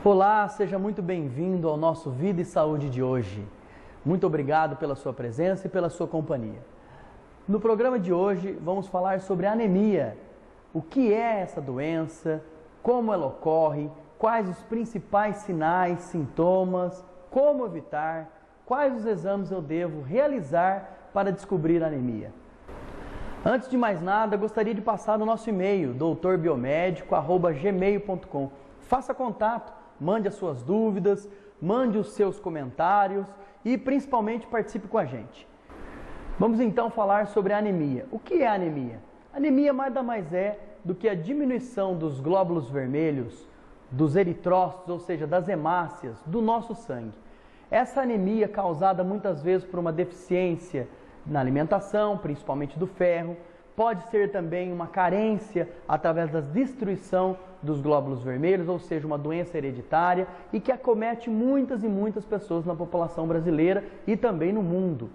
Olá, seja muito bem-vindo ao nosso Vida e Saúde de hoje. Muito obrigado pela sua presença e pela sua companhia. No programa de hoje vamos falar sobre anemia. O que é essa doença, como ela ocorre, quais os principais sinais, sintomas, como evitar, quais os exames eu devo realizar para descobrir a anemia. Antes de mais nada, gostaria de passar o nosso e-mail, doutorbiomedico@gmail.com. Faça contato, mande as suas dúvidas, mande os seus comentários e principalmente participe com a gente. Vamos então falar sobre a anemia. O que é a anemia? A anemia nada mais é do que a diminuição dos glóbulos vermelhos, dos eritrócitos, ou seja, das hemácias do nosso sangue. Essa anemia é causada muitas vezes por uma deficiência na alimentação, principalmente do ferro, pode ser também uma carência através da destruição dos glóbulos vermelhos, ou seja, uma doença hereditária e que acomete muitas e muitas pessoas na população brasileira e também no mundo.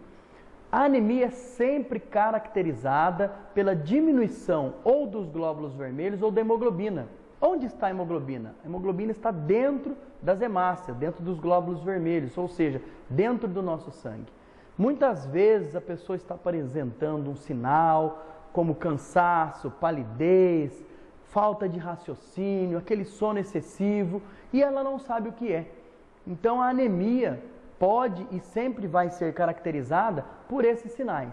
A anemia é sempre caracterizada pela diminuição ou dos glóbulos vermelhos ou da hemoglobina. Onde está a hemoglobina? A hemoglobina está dentro das hemácias, dentro dos glóbulos vermelhos, ou seja, dentro do nosso sangue. Muitas vezes a pessoa está apresentando um sinal como cansaço, palidez, falta de raciocínio, aquele sono excessivo e ela não sabe o que é. Então a anemia pode e sempre vai ser caracterizada por esses sinais.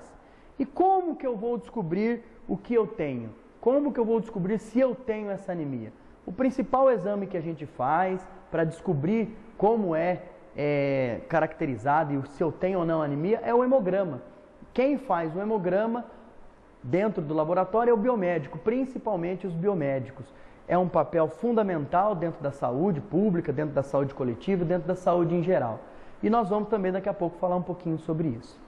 E como que eu vou descobrir o que eu tenho? Como que eu vou descobrir se eu tenho essa anemia? O principal exame que a gente faz para descobrir como é caracterizado e se eu tenho ou não anemia é o hemograma. Quem faz o hemograma dentro do laboratório é o biomédico, principalmente os biomédicos. É um papel fundamental dentro da saúde pública, dentro da saúde coletiva, dentro da saúde em geral. E nós vamos também daqui a pouco falar um pouquinho sobre isso.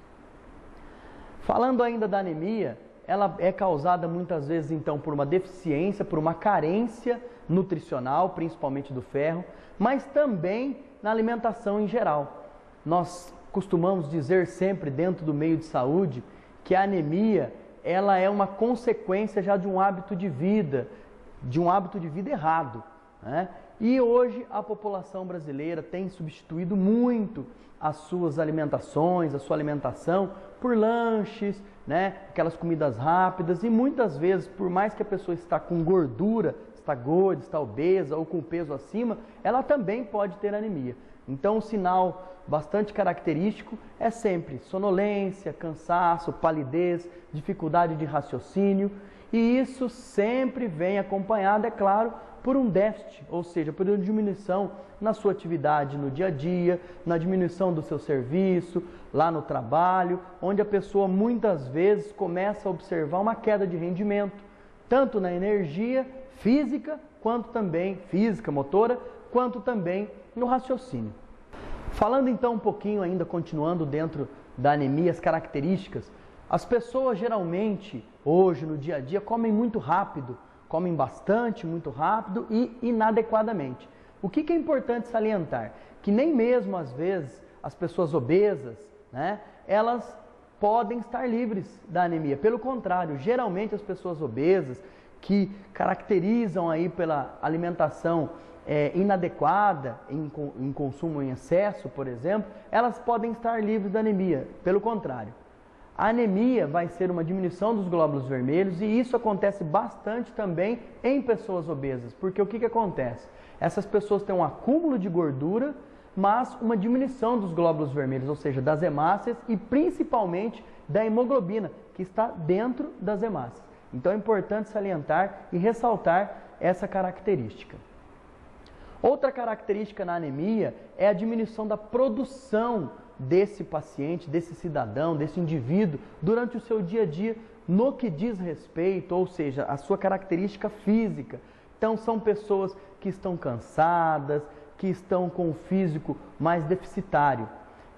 Falando ainda da anemia, ela é causada muitas vezes então por uma deficiência, por uma carência nutricional, principalmente do ferro, mas também na alimentação em geral. Nós costumamos dizer sempre dentro do meio de saúde que a anemia ela é uma consequência já de um hábito de vida errado, né? E hoje a população brasileira tem substituído muito as suas alimentações, a sua alimentação por lanches, né? Aquelas comidas rápidas e muitas vezes, por mais que a pessoa está com gordura, está gorda, está obesa ou com peso acima, ela também pode ter anemia. Então, um sinal bastante característico é sempre sonolência, cansaço, palidez, dificuldade de raciocínio e isso sempre vem acompanhado, é claro, por um déficit, ou seja, por uma diminuição na sua atividade no dia a dia, na diminuição do seu serviço, lá no trabalho, onde a pessoa muitas vezes começa a observar uma queda de rendimento, tanto na energia física, quanto também física, motora, quanto também no raciocínio. Falando então um pouquinho ainda, continuando dentro da anemia, as características, as pessoas geralmente, hoje no dia a dia, comem muito rápido, comem bastante, muito rápido e inadequadamente. O que é importante salientar? Que nem mesmo às vezes as pessoas obesas, né, elas podem estar livres da anemia. Pelo contrário, geralmente as pessoas obesas que caracterizam aí pela alimentação inadequada, em consumo em excesso, por exemplo, elas podem estar livres da anemia. Pelo contrário, a anemia vai ser uma diminuição dos glóbulos vermelhos e isso acontece bastante também em pessoas obesas, porque o que acontece? Essas pessoas têm um acúmulo de gordura, mas uma diminuição dos glóbulos vermelhos, ou seja, das hemácias e principalmente da hemoglobina, que está dentro das hemácias. Então é importante salientar e ressaltar essa característica. Outra característica na anemia é a diminuição da produção desse paciente, desse cidadão, desse indivíduo, durante o seu dia a dia, no que diz respeito, ou seja, a sua característica física. Então, são pessoas que estão cansadas, que estão com o físico mais deficitário.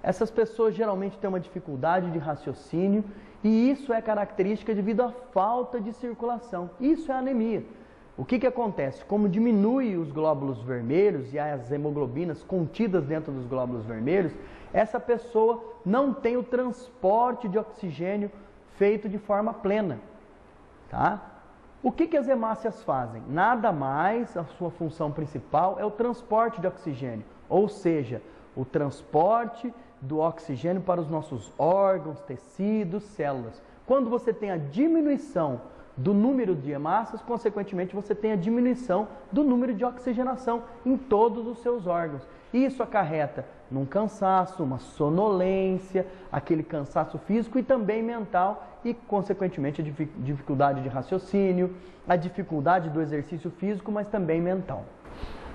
Essas pessoas geralmente têm uma dificuldade de raciocínio e isso é característica devido à falta de circulação. Isso é anemia. O que acontece? Como diminui os glóbulos vermelhos e as hemoglobinas contidas dentro dos glóbulos vermelhos, essa pessoa não tem o transporte de oxigênio feito de forma plena, tá? O que as hemácias fazem? Nada mais, a sua função principal é o transporte de oxigênio, ou seja, o transporte do oxigênio para os nossos órgãos, tecidos, células. Quando você tem a diminuição do número de hemácias, consequentemente você tem a diminuição do número de oxigenação em todos os seus órgãos. Isso acarreta num cansaço, uma sonolência, aquele cansaço físico e também mental e, consequentemente, a dificuldade de raciocínio, a dificuldade do exercício físico, mas também mental.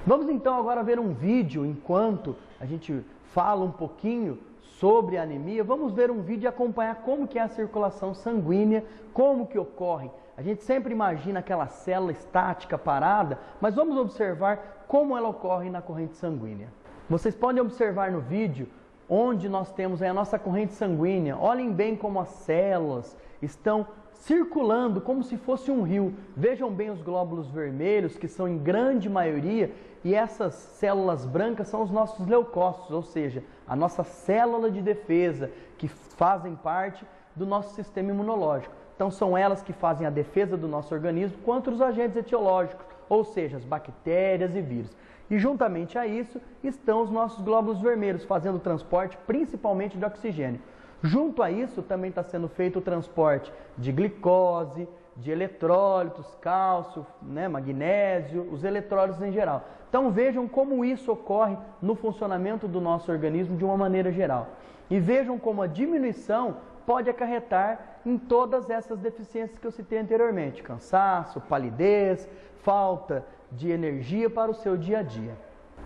Vamos então agora ver um vídeo enquanto a gente fala um pouquinho sobre a anemia. Vamos ver um vídeo e acompanhar como que é a circulação sanguínea, como que ocorre. A gente sempre imagina aquela célula estática parada, mas vamos observar como ela ocorre na corrente sanguínea. Vocês podem observar no vídeo onde nós temos aí a nossa corrente sanguínea. Olhem bem como as células estão circulando como se fosse um rio. Vejam bem os glóbulos vermelhos, que são em grande maioria, e essas células brancas são os nossos leucócitos, ou seja, a nossa célula de defesa, que fazem parte do nosso sistema imunológico. Então são elas que fazem a defesa do nosso organismo contra os agentes etiológicos, ou seja, as bactérias e vírus. E juntamente a isso estão os nossos glóbulos vermelhos, fazendo o transporte principalmente de oxigênio. Junto a isso também está sendo feito o transporte de glicose, de eletrólitos, cálcio, magnésio, os eletrólitos em geral. Então vejam como isso ocorre no funcionamento do nosso organismo de uma maneira geral. E vejam como a diminuição pode acarretar em todas essas deficiências que eu citei anteriormente. Cansaço, palidez, falta de energia para o seu dia a dia.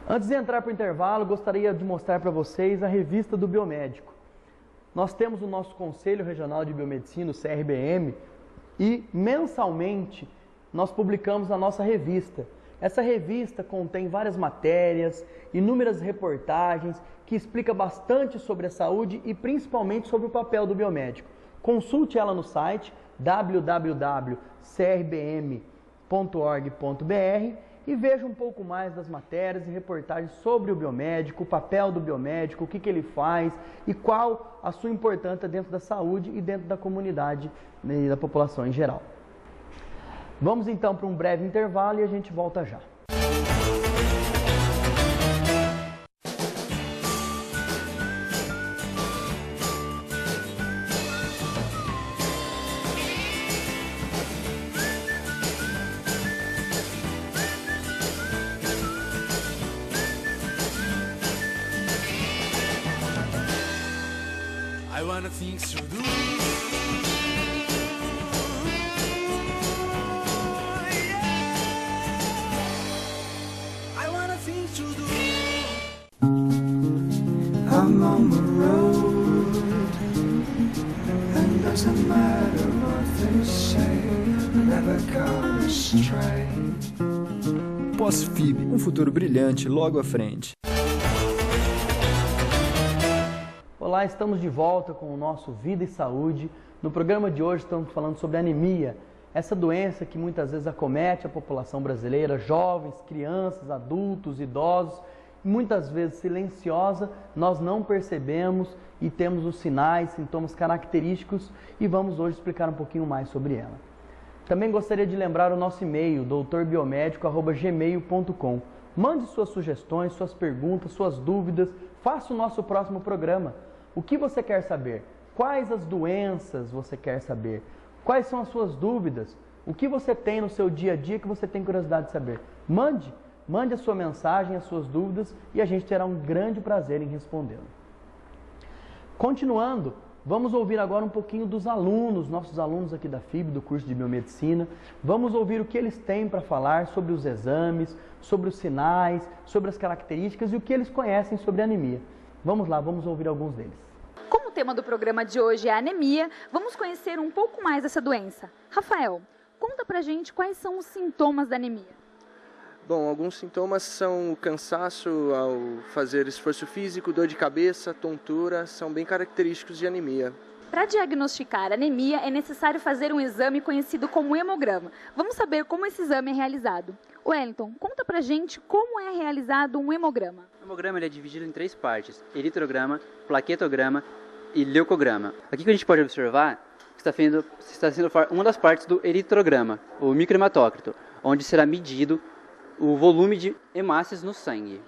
Antes de entrar para o intervalo, gostaria de mostrar para vocês a revista do Biomédico. Nós temos o nosso Conselho Regional de Biomedicina, o CRBM, e mensalmente nós publicamos a nossa revista. Essa revista contém várias matérias, inúmeras reportagens que explica bastante sobre a saúde e principalmente sobre o papel do biomédico. Consulte ela no site www.crbm.org.br e veja um pouco mais das matérias e reportagens sobre o biomédico, o papel do biomédico, o que ele faz e qual a sua importância dentro da saúde e dentro da comunidade e da população em geral. Vamos então para um breve intervalo e a gente volta já. I wanna think through the I'm on the road, and doesn't matter what they say, never go astray. Pós-FIB, um futuro brilhante logo à frente. Olá, estamos de volta com o nosso Vida e Saúde. No programa de hoje estamos falando sobre anemia, essa doença que muitas vezes acomete a população brasileira, jovens, crianças, adultos, idosos, muitas vezes silenciosa, nós não percebemos e temos os sinais, sintomas característicos e vamos hoje explicar um pouquinho mais sobre ela. Também gostaria de lembrar o nosso e-mail, doutorbiomedico@gmail.com. Mande suas sugestões, suas perguntas, suas dúvidas, faça o nosso próximo programa. O que você quer saber? Quais as doenças você quer saber? Quais são as suas dúvidas? O que você tem no seu dia a dia que você tem curiosidade de saber? Mande a sua mensagem, as suas dúvidas e a gente terá um grande prazer em respondê-lo. Continuando, vamos ouvir agora um pouquinho dos alunos, nossos alunos aqui da FIB, do curso de Biomedicina. Vamos ouvir o que eles têm para falar sobre os exames, sobre os sinais, sobre as características e o que eles conhecem sobre a anemia. Vamos lá, vamos ouvir alguns deles. Como o tema do programa de hoje é a anemia, vamos conhecer um pouco mais dessa doença. Rafael, conta pra gente quais são os sintomas da anemia. Bom, alguns sintomas são o cansaço ao fazer esforço físico, dor de cabeça, tontura, são bem característicos de anemia. Para diagnosticar anemia é necessário fazer um exame conhecido como hemograma. Vamos saber como esse exame é realizado. Wellington, conta pra gente como é realizado um hemograma. O hemograma ele é dividido em 3 partes: eritrograma, plaquetograma e leucograma. Aqui que a gente pode observar está sendo uma das partes do eritrograma, o microhematócrito, onde será medido o volume de hemácias no sangue.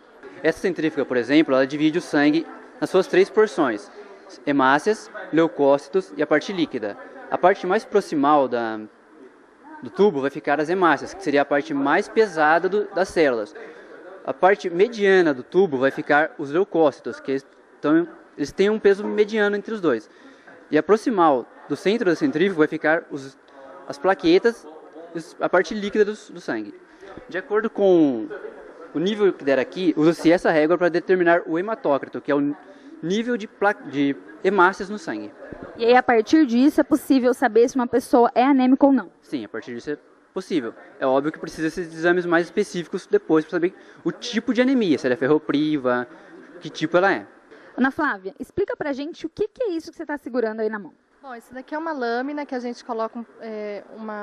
Essa centrífuga, por exemplo, ela divide o sangue nas suas 3 porções: hemácias, leucócitos e a parte líquida. A parte mais proximal do tubo vai ficar as hemácias, que seria a parte mais pesada das células. A parte mediana do tubo vai ficar os leucócitos, que eles têm um peso mediano entre os dois. E a proximal do centro da centrífuga vai ficar as plaquetas, a parte líquida do sangue. De acordo com o nível que der aqui, usa-se essa régua para determinar o hematócrito, que é o nível de hemácias no sangue. E aí, a partir disso, é possível saber se uma pessoa é anêmica ou não? Sim, a partir disso é possível. É óbvio que precisa ser exames mais específicos depois para saber o tipo de anemia, se ela é ferropriva, que tipo ela é. Ana Flávia, explica pra gente o que é isso que você está segurando aí na mão. Bom, isso daqui é uma lâmina que a gente coloca,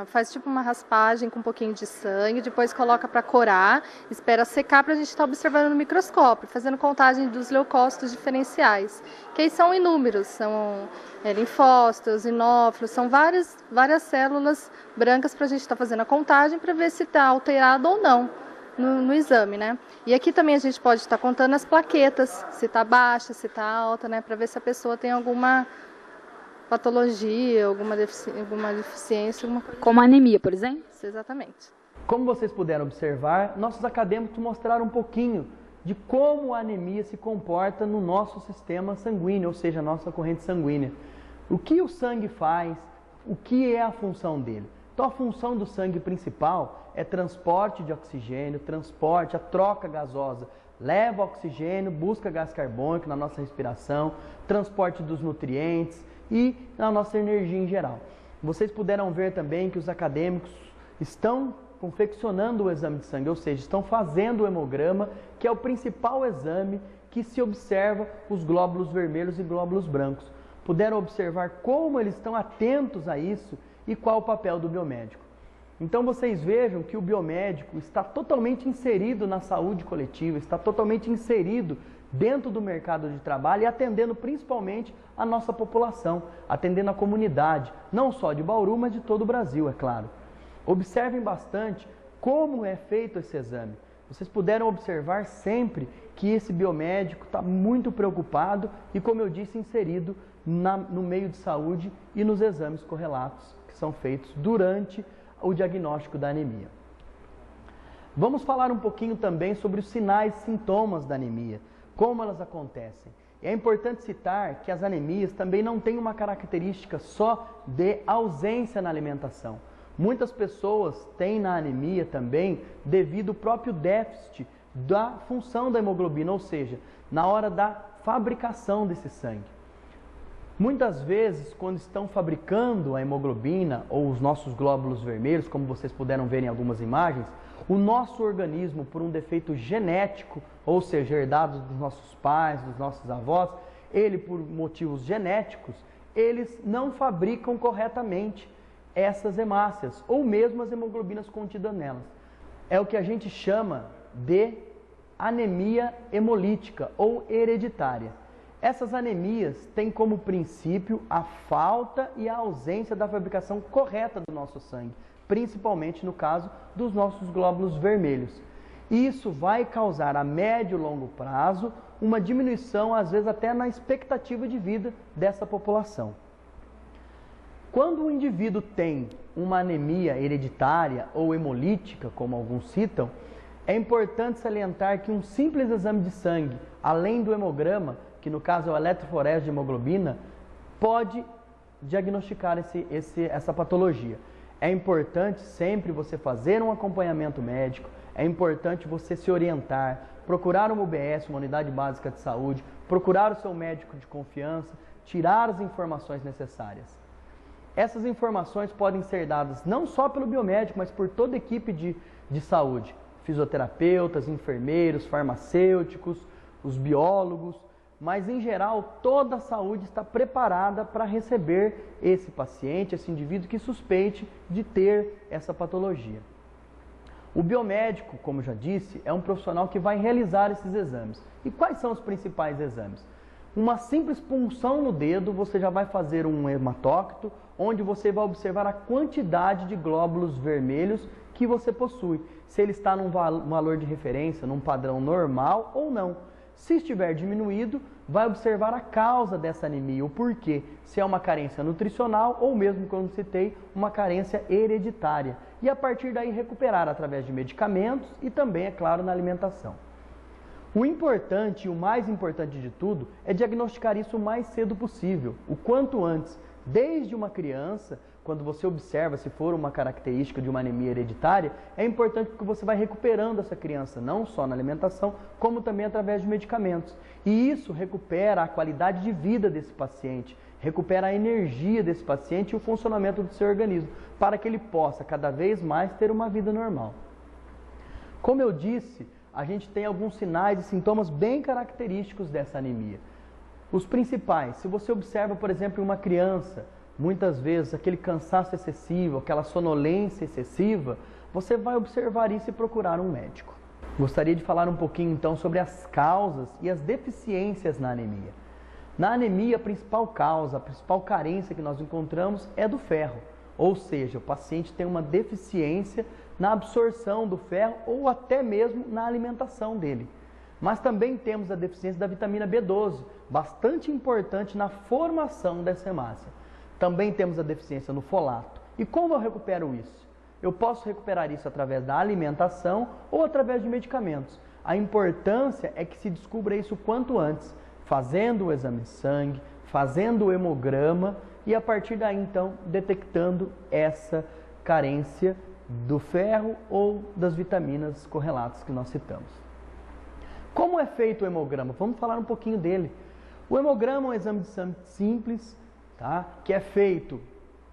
faz tipo uma raspagem com um pouquinho de sangue, depois coloca para corar, espera secar para a gente estar observando no microscópio, fazendo contagem dos leucócitos diferenciais, que aí são inúmeros, são linfócitos, inófilos, são várias células brancas para a gente estar fazendo a contagem para ver se está alterado ou não no exame, né? E aqui também a gente pode estar contando as plaquetas, se está baixa, se está alta, né? Para ver se a pessoa tem alguma patologia, alguma deficiência, alguma coisa. Como anemia, por exemplo? Exatamente. Como vocês puderam observar, nossos acadêmicos mostraram um pouquinho de como a anemia se comporta no nosso sistema sanguíneo, ou seja, a nossa corrente sanguínea. O que o sangue faz, o que é a função dele. Então, a função do sangue principal é transporte de oxigênio, a troca gasosa. Leva oxigênio, busca gás carbônico na nossa respiração, transporte dos nutrientes e na nossa energia em geral. Vocês puderam ver também que os acadêmicos estão confeccionando o exame de sangue, ou seja, estão fazendo o hemograma, que é o principal exame que se observa os glóbulos vermelhos e glóbulos brancos. Puderam observar como eles estão atentos a isso e qual o papel do biomédico. Então vocês vejam que o biomédico está totalmente inserido na saúde coletiva, está totalmente inserido dentro do mercado de trabalho e atendendo principalmente a nossa população, atendendo a comunidade, não só de Bauru, mas de todo o Brasil, é claro. Observem bastante como é feito esse exame. Vocês puderam observar sempre que esse biomédico está muito preocupado e, como eu disse, inserido no meio de saúde e nos exames correlatos que são feitos durante o diagnóstico da anemia. Vamos falar um pouquinho também sobre os sinais e sintomas da anemia, como elas acontecem. É importante citar que as anemias também não têm uma característica só de ausência na alimentação. Muitas pessoas têm na anemia também devido ao próprio déficit da função da hemoglobina, ou seja, na hora da fabricação desse sangue. Muitas vezes, quando estão fabricando a hemoglobina ou os nossos glóbulos vermelhos, como vocês puderam ver em algumas imagens, o nosso organismo, por um defeito genético, ou seja, herdado dos nossos pais, dos nossos avós, ele, por motivos genéticos, eles não fabricam corretamente essas hemácias, ou mesmo as hemoglobinas contidas nelas. É o que a gente chama de anemia hemolítica ou hereditária. Essas anemias têm como princípio a falta e a ausência da fabricação correta do nosso sangue, principalmente no caso dos nossos glóbulos vermelhos. Isso vai causar a médio e longo prazo uma diminuição, às vezes até na expectativa de vida dessa população. Quando o indivíduo tem uma anemia hereditária ou hemolítica, como alguns citam, é importante salientar que um simples exame de sangue, além do hemograma, que no caso é o eletroforese de hemoglobina, pode diagnosticar essa patologia. É importante sempre você fazer um acompanhamento médico, é importante você se orientar, procurar uma UBS, uma unidade básica de saúde, procurar o seu médico de confiança, tirar as informações necessárias. Essas informações podem ser dadas não só pelo biomédico, mas por toda a equipe de saúde, fisioterapeutas, enfermeiros, farmacêuticos, os biólogos, mas em geral toda a saúde está preparada para receber esse paciente, esse indivíduo que suspeite de ter essa patologia. O biomédico, como já disse, é um profissional que vai realizar esses exames. E quais são os principais exames? Uma simples punção no dedo, você já vai fazer um hematócrito, onde você vai observar a quantidade de glóbulos vermelhos que você possui. Se ele está num valor de referência, num padrão normal ou não. Se estiver diminuído, vai observar a causa dessa anemia, o porquê. Se é uma carência nutricional ou mesmo, como citei, uma carência hereditária. E a partir daí recuperar através de medicamentos e também, é claro, na alimentação. O importante e o mais importante de tudo é diagnosticar isso o mais cedo possível, o quanto antes, desde uma criança. Quando você observa se for uma característica de uma anemia hereditária, é importante porque você vai recuperando essa criança, não só na alimentação, como também através de medicamentos. E isso recupera a qualidade de vida desse paciente, recupera a energia desse paciente e o funcionamento do seu organismo, para que ele possa cada vez mais ter uma vida normal. Como eu disse, a gente tem alguns sinais e sintomas bem característicos dessa anemia. Os principais, se você observa, por exemplo, em uma criança, muitas vezes aquele cansaço excessivo, aquela sonolência excessiva, você vai observar isso e procurar um médico. Gostaria de falar um pouquinho então sobre as causas e as deficiências na anemia. Na anemia, a principal causa, a principal carência que nós encontramos é do ferro, ou seja, o paciente tem uma deficiência na absorção do ferro ou até mesmo na alimentação dele. Mas também temos a deficiência da vitamina B12, bastante importante na formação dessa hemácia. Também temos a deficiência no folato. E como eu recupero isso? Eu posso recuperar isso através da alimentação ou através de medicamentos. A importância é que se descubra isso quanto antes, fazendo o exame de sangue, fazendo o hemograma e a partir daí então detectando essa carência do ferro ou das vitaminas correlatas que nós citamos. Como é feito o hemograma? Vamos falar um pouquinho dele. O hemograma é um exame de sangue simples, tá? Que é feito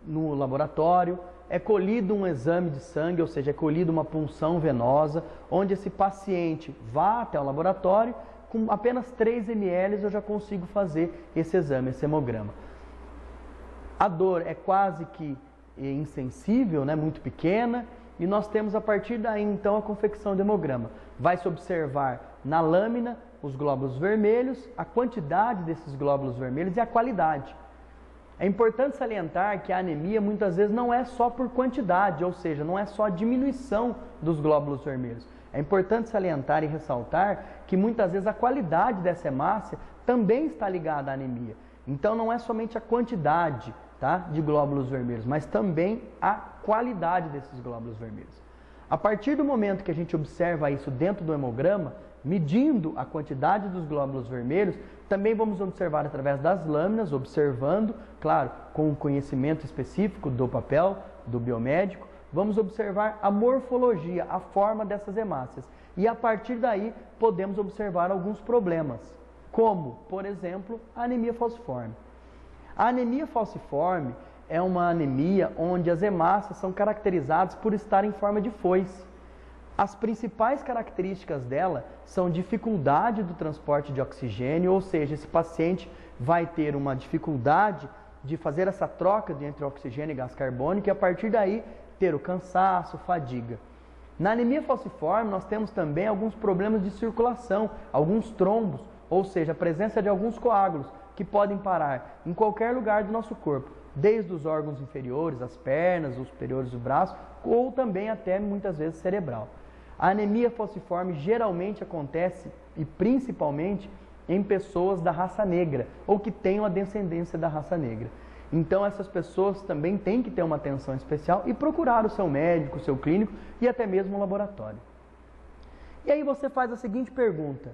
no laboratório, é colhido um exame de sangue, ou seja, é colhida uma punção venosa, onde esse paciente vá até o laboratório, com apenas 3 ml eu já consigo fazer esse exame, esse hemograma. A dor é quase que insensível, né? Muito pequena, e nós temos a partir daí então a confecção do hemograma. Vai se observar na lâmina os glóbulos vermelhos, a quantidade desses glóbulos vermelhos e a qualidade. É importante salientar que a anemia muitas vezes não é só por quantidade, ou seja, não é só a diminuição dos glóbulos vermelhos. É importante salientar e ressaltar que muitas vezes a qualidade dessa hemácia também está ligada à anemia. Então não é somente a quantidade, tá, de glóbulos vermelhos, mas também a qualidade desses glóbulos vermelhos. A partir do momento que a gente observa isso dentro do hemograma, medindo a quantidade dos glóbulos vermelhos, também vamos observar através das lâminas, observando, claro, com o conhecimento específico do papel, do biomédico, vamos observar a morfologia, a forma dessas hemácias. E a partir daí podemos observar alguns problemas, como, por exemplo, a anemia falciforme. A anemia falciforme é uma anemia onde as hemácias são caracterizadas por estar em forma de foice. As principais características dela são dificuldade do transporte de oxigênio, ou seja, esse paciente vai ter uma dificuldade de fazer essa troca entre oxigênio e gás carbônico e a partir daí ter o cansaço, fadiga. Na anemia falciforme nós temos também alguns problemas de circulação, alguns trombos, ou seja, a presença de alguns coágulos que podem parar em qualquer lugar do nosso corpo, desde os órgãos inferiores, as pernas, os superiores do braço, ou também até muitas vezes cerebral. A anemia falciforme geralmente acontece, e principalmente, em pessoas da raça negra, ou que tenham a descendência da raça negra. Então essas pessoas também têm que ter uma atenção especial e procurar o seu médico, o seu clínico e até mesmo um laboratório. E aí você faz a seguinte pergunta: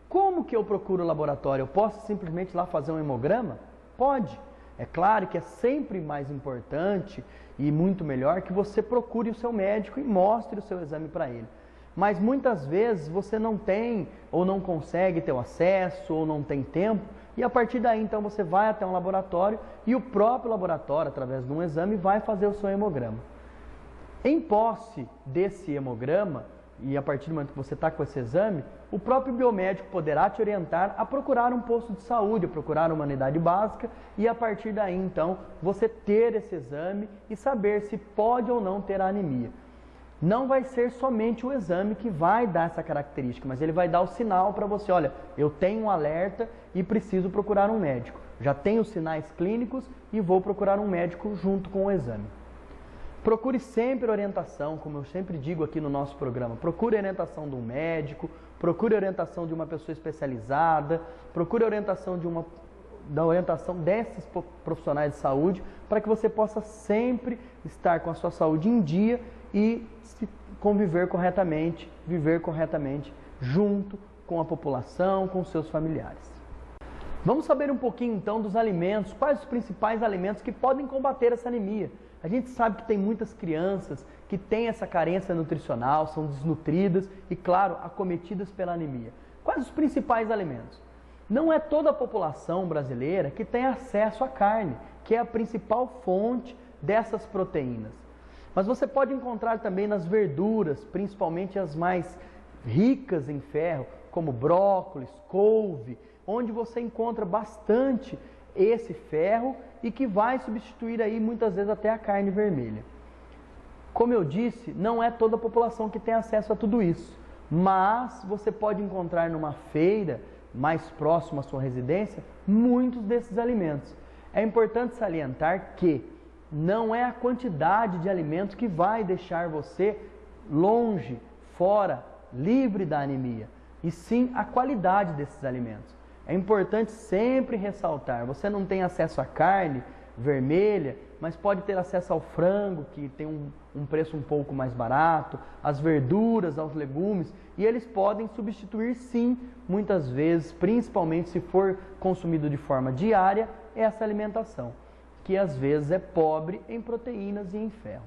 como que eu procuro o laboratório? Eu posso simplesmente ir lá fazer um hemograma? Pode. É claro que é sempre mais importante e muito melhor que você procure o seu médico e mostre o seu exame para ele. Mas muitas vezes você não tem ou não consegue ter o acesso ou não tem tempo e a partir daí então você vai até um laboratório e o próprio laboratório, através de um exame, vai fazer o seu hemograma. Em posse desse hemograma, e a partir do momento que você está com esse exame, o próprio biomédico poderá te orientar a procurar um posto de saúde, a procurar uma unidade básica e a partir daí então você ter esse exame e saber se pode ou não ter a anemia. não vai ser somente o exame que vai dar essa característica, mas ele vai dar o sinal para você, olha, eu tenho um alerta e preciso procurar um médico. Já tenho os sinais clínicos e vou procurar um médico junto com o exame. Procure sempre orientação, como eu sempre digo aqui no nosso programa, procure orientação de um médico, procure orientação de uma pessoa especializada, procure orientação da orientação desses profissionais de saúde, para que você possa sempre estar com a sua saúde em dia e conviver corretamente, viver corretamente junto com a população, com seus familiares. Vamos saber um pouquinho então dos alimentos, quais os principais alimentos que podem combater essa anemia. A gente sabe que tem muitas crianças que têm essa carência nutricional, são desnutridas e, claro, acometidas pela anemia. Quais os principais alimentos? Não é toda a população brasileira que tem acesso à carne, que é a principal fonte dessas proteínas. Mas você pode encontrar também nas verduras, principalmente as mais ricas em ferro, como brócolis, couve, onde você encontra bastante esse ferro e que vai substituir aí muitas vezes até a carne vermelha. Como eu disse, não é toda a população que tem acesso a tudo isso, mas você pode encontrar numa feira mais próxima à sua residência muitos desses alimentos. É importante salientar que não é a quantidade de alimentos que vai deixar você longe, fora, livre da anemia, e sim a qualidade desses alimentos. É importante sempre ressaltar, você não tem acesso à carne vermelha, mas pode ter acesso ao frango, que tem um preço um pouco mais barato, às verduras, aos legumes, e eles podem substituir sim, muitas vezes, principalmente se for consumido de forma diária, essa alimentação, que às vezes é pobre em proteínas e em ferro.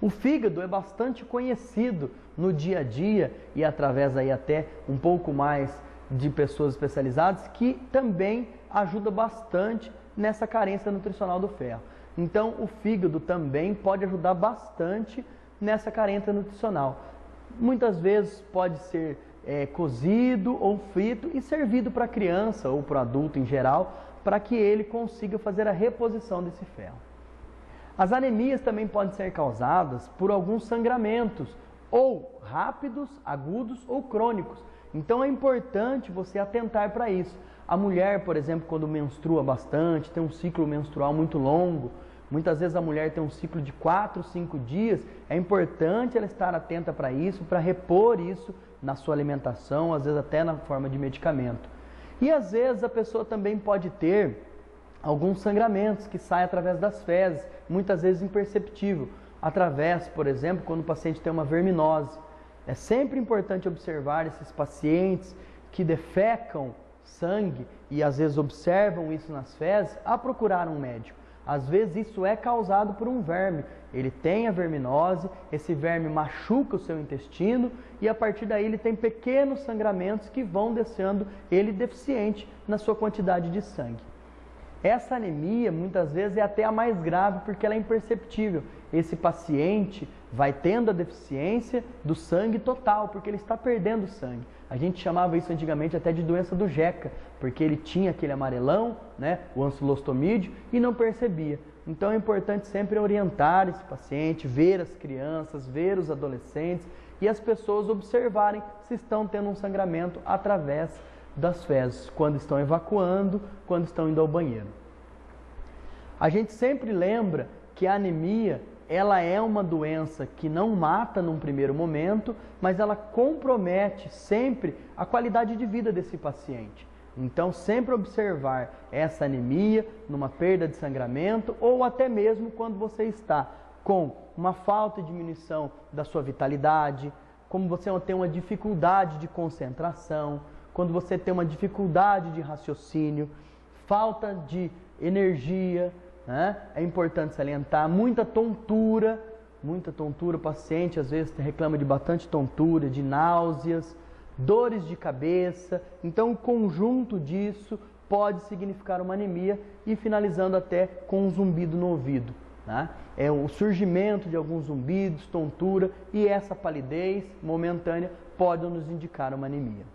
O fígado é bastante conhecido no dia a dia e através aí até um pouco mais de pessoas especializadas, que também ajuda bastante nessa carência nutricional do ferro. Então, o fígado também pode ajudar bastante nessa carência nutricional. Muitas vezes pode ser cozido ou frito e servido para a criança ou para o adulto em geral, para que ele consiga fazer a reposição desse ferro. As anemias também podem ser causadas por alguns sangramentos, ou rápidos, agudos ou crônicos. Então é importante você atentar para isso. A mulher, por exemplo, quando menstrua bastante, tem um ciclo menstrual muito longo, muitas vezes a mulher tem um ciclo de 4, 5 dias, é importante ela estar atenta para isso, para repor isso na sua alimentação, às vezes até na forma de medicamento. E às vezes a pessoa também pode ter alguns sangramentos que saem através das fezes, muitas vezes imperceptível, através, por exemplo, quando o paciente tem uma verminose. É sempre importante observar esses pacientes que defecam sangue e às vezes observam isso nas fezes, a procurar um médico. Às vezes isso é causado por um verme. Ele tem a verminose, esse verme machuca o seu intestino e a partir daí ele tem pequenos sangramentos que vão deixando ele deficiente na sua quantidade de sangue. Essa anemia muitas vezes é até a mais grave porque ela é imperceptível. Esse paciente vai tendo a deficiência do sangue total, porque ele está perdendo sangue. A gente chamava isso antigamente até de doença do Jeca, porque ele tinha aquele amarelão, né, o ancilostomídeo, e não percebia. Então é importante sempre orientar esse paciente, ver as crianças, ver os adolescentes e as pessoas observarem se estão tendo um sangramento através das fezes, quando estão evacuando, quando estão indo ao banheiro. A gente sempre lembra que a anemia, ela é uma doença que não mata num primeiro momento, mas ela compromete sempre a qualidade de vida desse paciente. Então, sempre observar essa anemia numa perda de sangramento ou até mesmo quando você está com uma falta e diminuição da sua vitalidade, como você tem uma dificuldade de concentração, quando você tem uma dificuldade de raciocínio, falta de energia, né? É importante salientar, muita tontura, o paciente às vezes reclama de bastante tontura, de náuseas, dores de cabeça. Então o conjunto disso pode significar uma anemia e finalizando até com um zumbido no ouvido, né? É o surgimento de alguns zumbidos, tontura e essa palidez momentânea pode nos indicar uma anemia.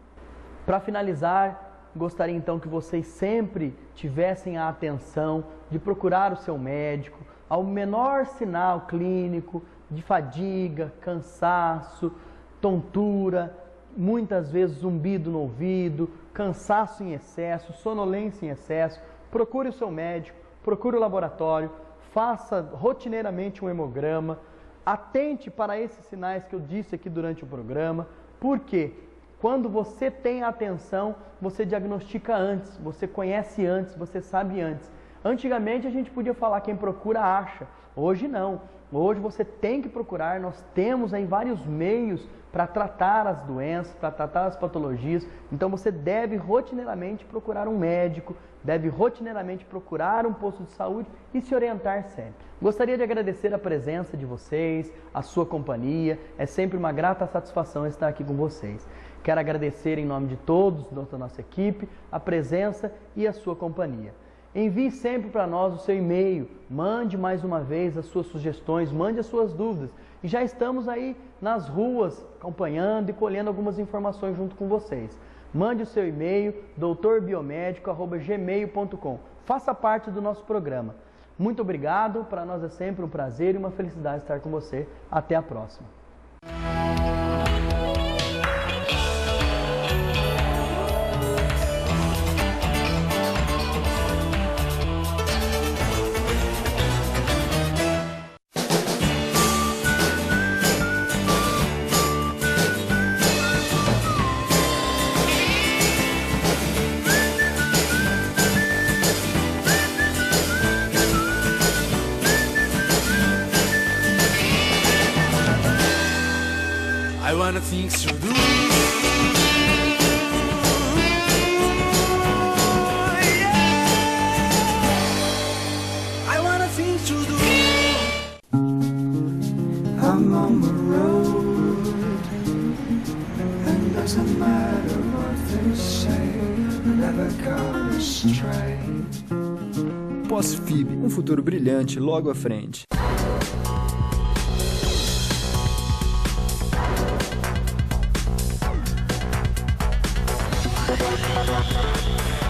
Para finalizar, gostaria então que vocês sempre tivessem a atenção de procurar o seu médico. Ao menor sinal clínico, de fadiga, cansaço, tontura, muitas vezes zumbido no ouvido, cansaço em excesso, sonolência em excesso, procure o seu médico, procure o laboratório, faça rotineiramente um hemograma, atente para esses sinais que eu disse aqui durante o programa, porque quando você tem atenção, você diagnostica antes, você conhece antes, você sabe antes. Antigamente a gente podia falar quem procura acha, hoje não. Hoje você tem que procurar, nós temos aí vários meios para tratar as doenças, para tratar as patologias. Então você deve rotineiramente procurar um médico, deve rotineiramente procurar um posto de saúde e se orientar sempre. Gostaria de agradecer a presença de vocês, a sua companhia, é sempre uma grata satisfação estar aqui com vocês. Quero agradecer em nome de todos da nossa equipe a presença e a sua companhia. Envie sempre para nós o seu e-mail, mande mais uma vez as suas sugestões, mande as suas dúvidas. E já estamos aí nas ruas acompanhando e colhendo algumas informações junto com vocês. Mande o seu e-mail, doutorbiomédico@gmail.com. Faça parte do nosso programa. Muito obrigado, para nós é sempre um prazer e uma felicidade estar com você. Até a próxima. I wanna things to do. Yeah. I wanna things to do. I'm on the road, and doesn't matter what they say, I never got astray. Pós-FIB, um futuro brilhante logo à frente. We'll be right back.